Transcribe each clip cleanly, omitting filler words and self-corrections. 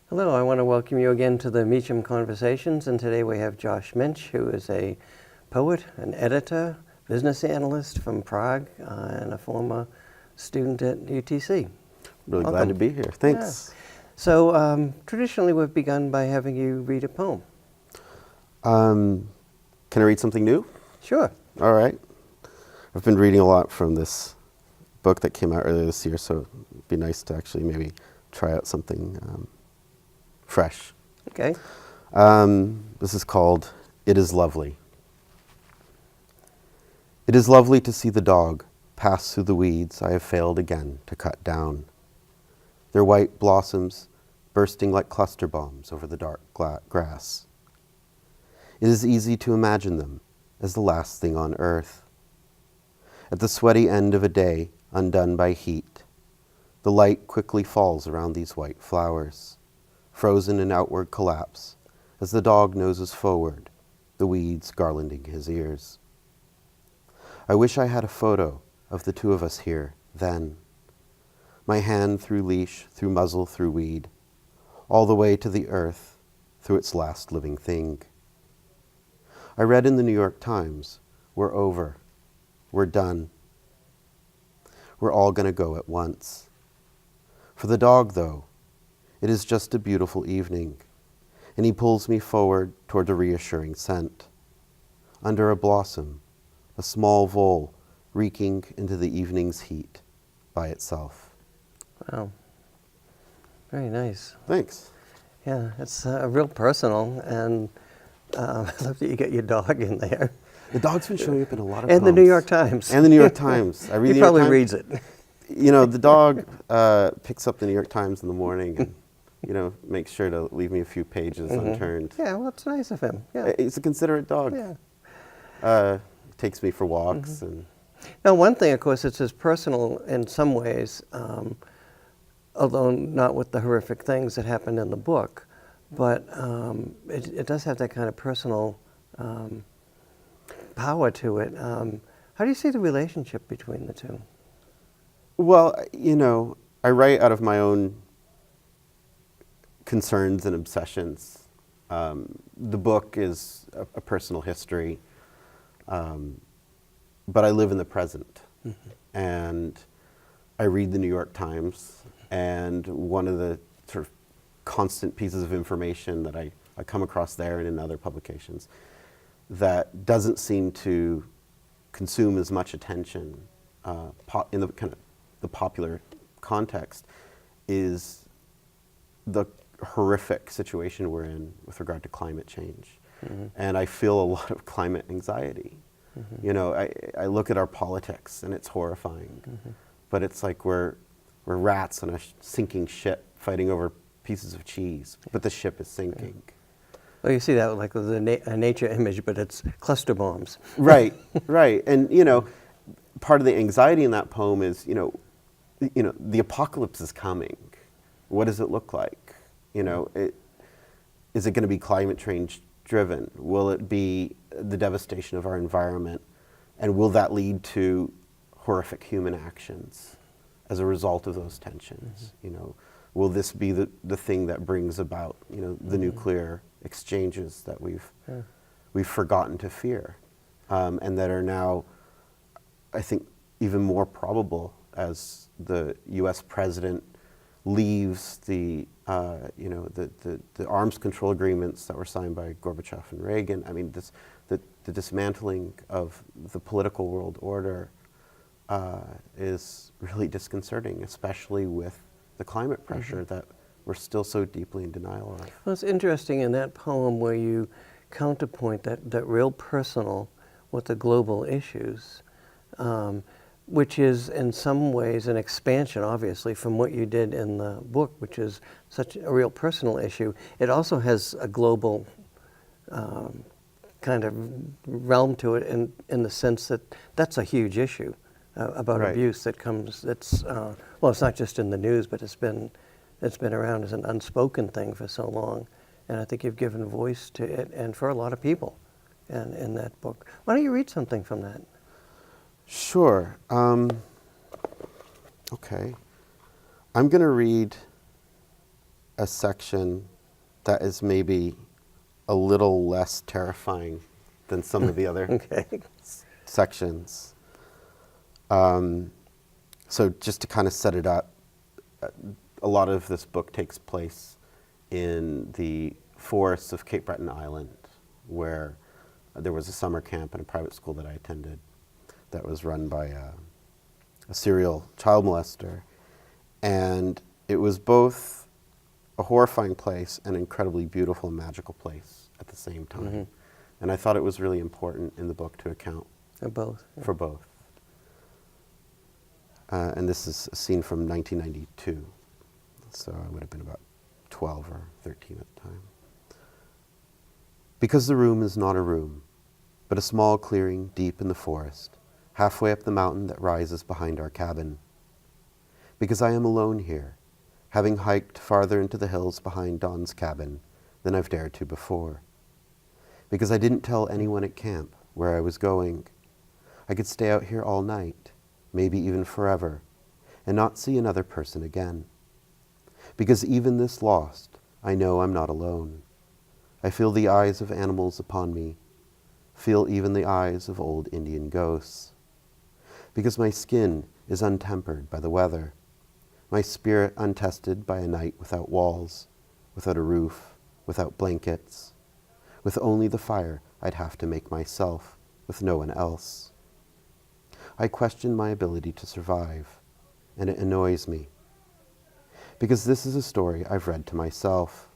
Hello, I want to welcome you again to the Meacham Conversations, and today we have Josh Mensch, who is a poet, an editor, business analyst from Prague, and a former student at UTC. Really Welcome. glad to be here. Thanks. Yeah. So traditionally we've begun by having you read a poem. Can I read something new? Sure. All right. I've been reading a lot from this book that came out earlier this year, so it'd be nice to actually maybe try out something fresh. Okay. This is called It Is Lovely. It is lovely to see the dog pass through the weeds I have failed again to cut down, their white blossoms bursting like cluster bombs over the dark grass. It is easy to imagine them as the last thing on earth. At the sweaty end of a day undone by heat, the light quickly falls around these white flowers, frozen in outward collapse as the dog noses forward, the weeds garlanding his ears. I wish I had a photo of the two of us here then. My hand through leash, through muzzle, through weed, all the way to the earth, through its last living thing. I read in the New York Times, we're over, we're done. We're all gonna go at once. For the dog, though, it is just a beautiful evening, and he pulls me forward toward a reassuring scent. Under a blossom, a small vole reeking into the evening's heat by itself. Wow. Very nice. Thanks. Yeah, it's real personal, and I love that you got your dog in there. The dog's been showing up in a lot of And the poems. New York Times. And the New York Times. I read He the New York probably Times. reads it. You know, the dog picks up the New York Times in the morning and, makes sure to leave me a few pages unturned. Yeah, well, it's nice of him. Yeah. He's a considerate dog. Yeah. Takes me for walks and... Now, one thing, of course, it's as personal in some ways, although not with the horrific things that happened in the book, but it does have that kind of personal power to it. How do you see the relationship between the two? Well, I write out of my own concerns and obsessions. The book is a personal history, but I live in the present. And I read the New York Times, and one of the sort of constant pieces of information that I come across there and in other publications that doesn't seem to consume as much attention in the kind of the popular context is the horrific situation we're in with regard to climate change. And I feel a lot of climate anxiety. I look at our politics and it's horrifying, but it's like we're rats on a sinking ship fighting over pieces of cheese, but the ship is sinking. Well, you see that like with a nature image, but it's cluster bombs. Right, right. And, part of the anxiety in that poem is, the apocalypse is coming. What does it look like? Is it going to be climate change driven? Will it be the devastation of our environment? And will that lead to horrific human actions as a result of those tensions? Will this be the thing that brings about, the nuclear exchanges that we've forgotten to fear, and that are now, I think, even more probable as the U.S. president leaves the arms control agreements that were signed by Gorbachev and Reagan. I mean, the dismantling of the political world order is really disconcerting, especially with the climate pressure that we're still so deeply in denial of. Well, it's interesting in that poem where you counterpoint that real personal with the global issues, which is in some ways an expansion, obviously, from what you did in the book, which is such a real personal issue. It also has a global kind of realm to it in the sense that that's a huge issue about abuse that comes, well, it's not just in the news, but it's been around as an unspoken thing for so long. And I think you've given voice to it, and for a lot of people in that book. Why don't you read something from that? Sure. Okay. I'm going to read a section that is maybe a little less terrifying than some of the other Okay. sections. So just to kind of set it up, a lot of this book takes place in the forests of Cape Breton Island, where there was a summer camp and a private school that I attended that was run by a serial child molester. And it was both a horrifying place and an incredibly beautiful and magical place at the same time. Mm-hmm. And I thought it was really important in the book to account Both. for both. And this is a scene from 1992. So I would have been about 12 or 13 at the time. Because the room is not a room, but a small clearing deep in the forest, halfway up the mountain that rises behind our cabin. Because I am alone here, having hiked farther into the hills behind Don's cabin than I've dared to before. Because I didn't tell anyone at camp where I was going. I could stay out here all night, maybe even forever, and not see another person again. Because even this lost, I know I'm not alone. I feel the eyes of animals upon me, feel even the eyes of old Indian ghosts. Because my skin is untempered by the weather, my spirit untested by a night without walls, without a roof, without blankets, with only the fire I'd have to make myself, with no one else. I question my ability to survive, and it annoys me. Because this is a story I've read to myself.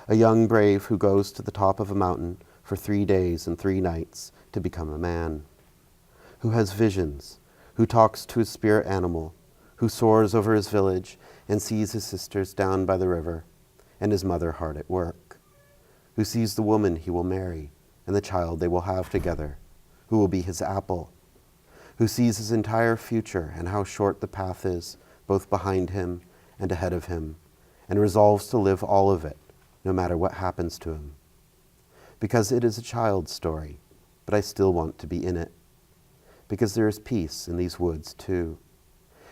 A young brave who goes to the top of a mountain for 3 days and 3 nights to become a man. Who has visions, who talks to his spirit animal, who soars over his village and sees his sisters down by the river and his mother hard at work. Who sees the woman he will marry and the child they will have together, who will be his apple. Who sees his entire future and how short the path is, both behind him and ahead of him, and resolves to live all of it, no matter what happens to him. Because it is a child's story, but I still want to be in it. Because there is peace in these woods, too.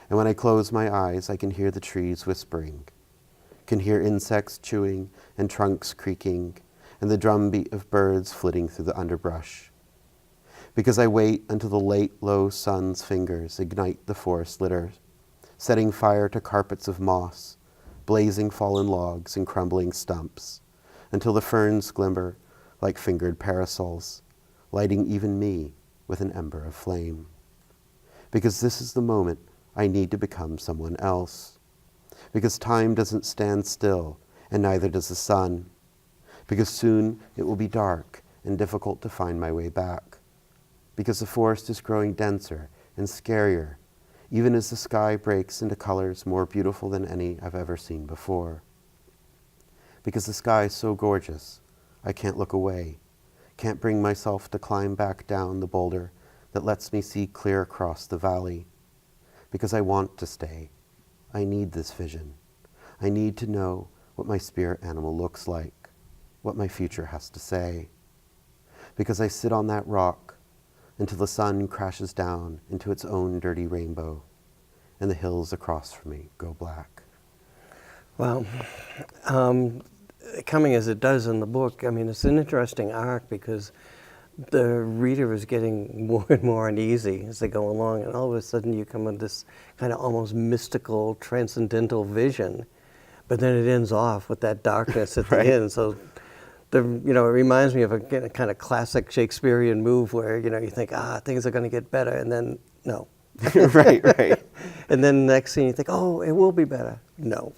And when I close my eyes, I can hear the trees whispering, can hear insects chewing and trunks creaking, and the drumbeat of birds flitting through the underbrush. Because I wait until the late, low sun's fingers ignite the forest litter, setting fire to carpets of moss, blazing fallen logs and crumbling stumps, until the ferns glimmer like fingered parasols, lighting even me with an ember of flame. Because this is the moment I need to become someone else. Because time doesn't stand still, and neither does the sun. Because soon it will be dark and difficult to find my way back. Because the forest is growing denser and scarier, even as the sky breaks into colors more beautiful than any I've ever seen before. Because the sky is so gorgeous, I can't look away, can't bring myself to climb back down the boulder that lets me see clear across the valley. Because I want to stay. I need this vision. I need to know what my spirit animal looks like, what my future has to say. Because I sit on that rock until the sun crashes down into its own dirty rainbow and the hills across from me go black. Well, coming as it does in the book, I mean, it's an interesting arc because the reader is getting more and more uneasy as they go along, and all of a sudden you come with this kind of almost mystical, transcendental vision, but then it ends off with that darkness at Right. the end. So, it reminds me of a kind of classic Shakespearean move where, you think, things are going to get better, and then, no. Right. And then the next scene you think, oh, it will be better. No.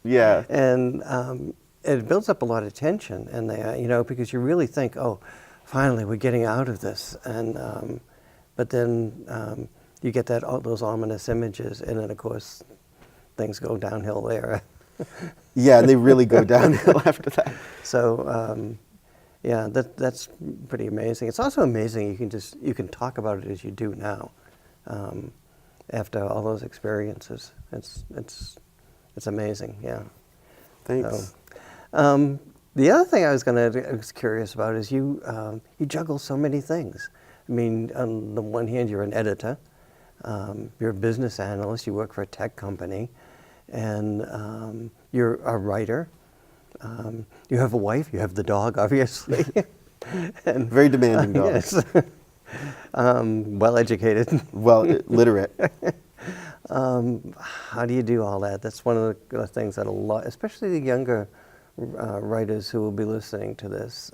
Yeah. And it builds up a lot of tension in there, because you really think, oh, finally we're getting out of this. And but then you get those ominous images, and then of course things go downhill there. Yeah, and they really go downhill after that. So that's pretty amazing. It's also amazing you can talk about it as you do now, after all those experiences. It's amazing. Yeah. Thanks. So, the other thing I was curious about is you juggle so many things. I mean, on the one hand, you're an editor, you're a business analyst, you work for a tech company, and you're a writer. You have a wife. You have the dog, obviously. And Very demanding dog. yes, well educated. Well, literate. How do you do all that? That's one of the things that a lot, especially the younger writers who will be listening to this,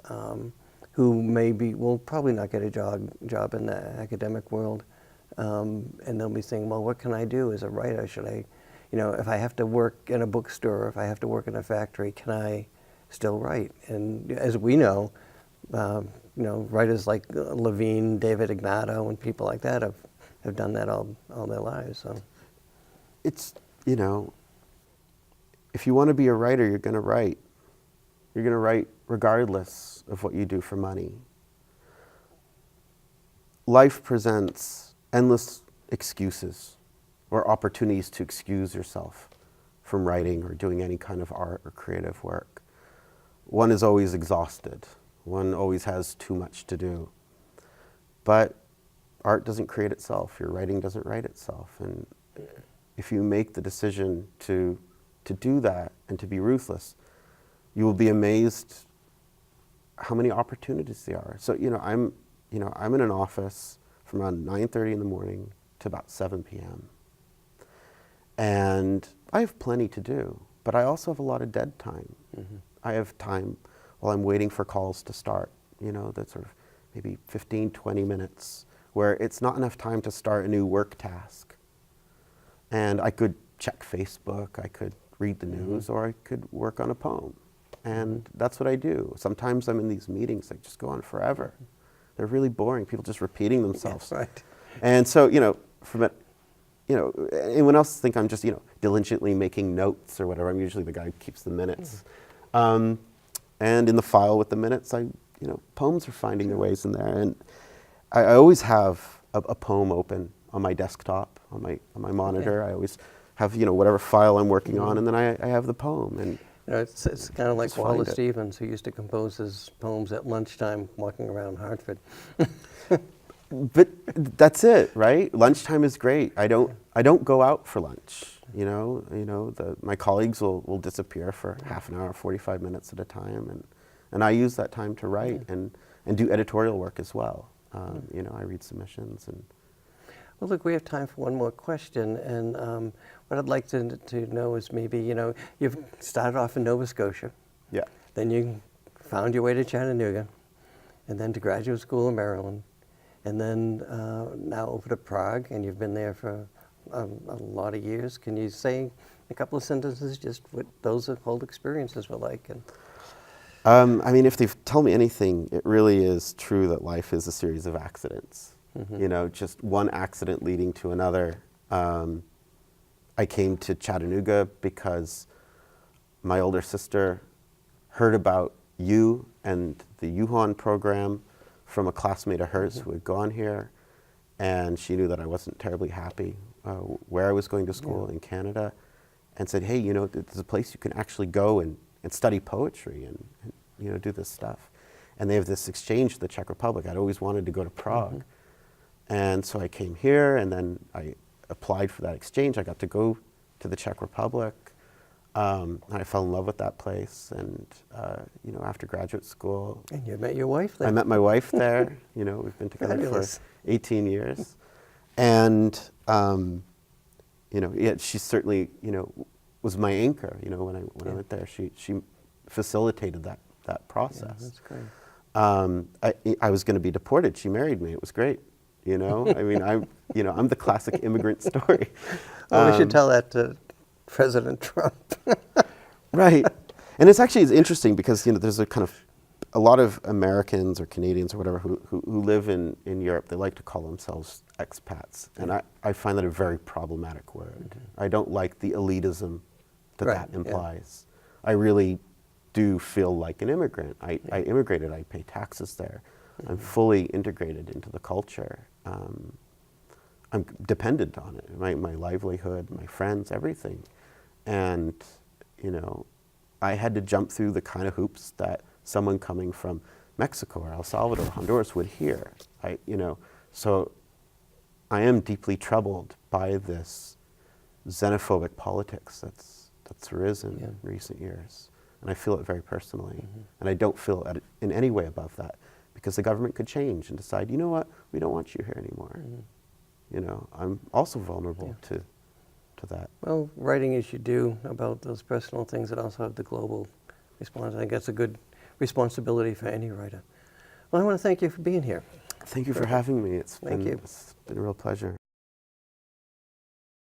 who will probably not get a job in the academic world, and they'll be saying, well, what can I do as a writer? Should I, if I have to work in a bookstore, if I have to work in a factory, can I still write? And as we know, writers like Levine, David Ignato, and people like that have done that all their lives. So It's, if you want to be a writer, you're going to write. You're going to write regardless of what you do for money. Life presents endless excuses or opportunities to excuse yourself from writing or doing any kind of art or creative work. One is always exhausted. One always has too much to do. But art doesn't create itself. Your writing doesn't write itself. And if you make the decision to do that and to be ruthless, you will be amazed how many opportunities there are. So, I'm in an office from around 9:30 in the morning to about 7 p.m. And I have plenty to do, but I also have a lot of dead time. Mm-hmm. I have time while I'm waiting for calls to start, that's sort of maybe 15, 20 minutes where it's not enough time to start a new work task. And I could check Facebook, I could read the news, or I could work on a poem. And that's what I do. Sometimes I'm in these meetings that just go on forever. They're really boring, people just repeating themselves. Yes, right. And so, from it, anyone else think I'm just, diligently making notes or whatever. I'm usually the guy who keeps the minutes. And in the file with the minutes, poems are finding their ways in there. And I always have a poem open on my desktop, on my monitor. Okay. I always have, whatever file I'm working on, and then I have the poem. And it's kind of like Wallace Stevens, who used to compose his poems at lunchtime walking around Hartford. But that's it, right? Lunchtime is great. I don't go out for lunch. My colleagues will disappear for half an hour, 45 minutes at a time, and I use that time to write and do editorial work as well. I read submissions and. Well, look, we have time for one more question, and what I'd like to know is maybe, you've started off in Nova Scotia. Yeah. Then you found your way to Chattanooga, and then to graduate school in Maryland, and then now over to Prague, and you've been there for a lot of years. Can you say a couple of sentences just what those whole experiences were like? And if they've told me anything, it really is true that life is a series of accidents. Mm-hmm. Just one accident leading to another. I came to Chattanooga because my older sister heard about you and the Yuhan program from a classmate of hers who had gone here, and she knew that I wasn't terribly happy where I was going to school in Canada, and said, hey, there's a place you can actually go and study poetry and do this stuff. And they have this exchange with the Czech Republic. I'd always wanted to go to Prague. Mm-hmm. And so I came here, and then I applied for that exchange. I got to go to the Czech Republic. I fell in love with that place, and after graduate school. And you met your wife there. I met my wife there. We've been together Fabulous. for 18 years, and she certainly was my anchor. When I went there, she facilitated that process. Yeah, that's great. I was going to be deported. She married me. It was great. I'm the classic immigrant story. Well, we should tell that to President Trump. Right. And it's interesting because, there's a lot of Americans or Canadians or whatever who live in Europe. They like to call themselves expats. And I find that a very problematic word. Mm-hmm. I don't like the elitism that implies. Yeah. I really do feel like an immigrant. I immigrated. I pay taxes there. Mm-hmm. I'm fully integrated into the culture. I'm dependent on it, my livelihood, my friends, everything. And, I had to jump through the kind of hoops that someone coming from Mexico or El Salvador or Honduras would hear. So I am deeply troubled by this xenophobic politics that's arisen Yeah. in recent years. And I feel it very personally. And I don't feel in any way above that, because the government could change and decide, you know what, we don't want you here anymore. You know, I'm also vulnerable to that. Well, writing as you do about those personal things that also have the global response, I think that's a good responsibility for any writer. Well, I want to thank you for being here. Thank you for having me. It's Thank you. It's been a real pleasure.